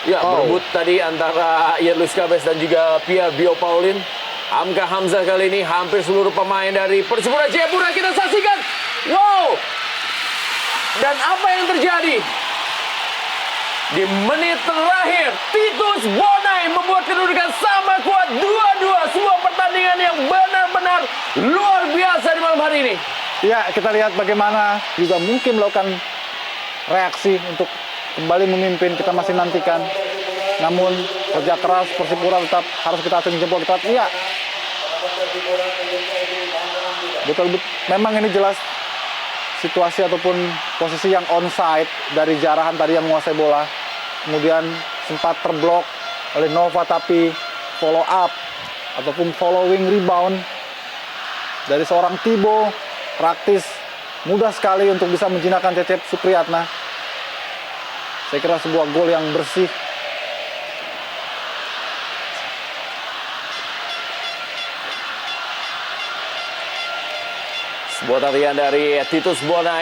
Ya, berebut tadi antara Ian Luis Cabes dan juga Pierre Bio Paulin. Hamka Hamzah kali ini hampir seluruh pemain dari Persipura Jayapura kita saksikan. Wow! Dan apa yang terjadi? Di menit terakhir, Titus Bonai membuat kedudukan sama kuat 2-2. Sebuah pertandingan yang benar-benar luar biasa di malam hari ini. Ya, kita lihat bagaimana juga mungkin melakukan reaksi untuk kembali memimpin. Kita masih nantikan. Namun kerja keras Persipura tetap harus kita acungi jempol. Kita iya. Betul, memang ini jelas situasi ataupun posisi yang onside dari Jarahan tadi yang menguasai bola. Kemudian sempat terblok oleh Nova, tapi follow up ataupun following rebound dari seorang Tibo praktis mudah sekali untuk bisa menjinakkan Cecep Supriyatna. Saya kira sebuah gol yang bersih. Sebuah tarian dari Titus Bonai.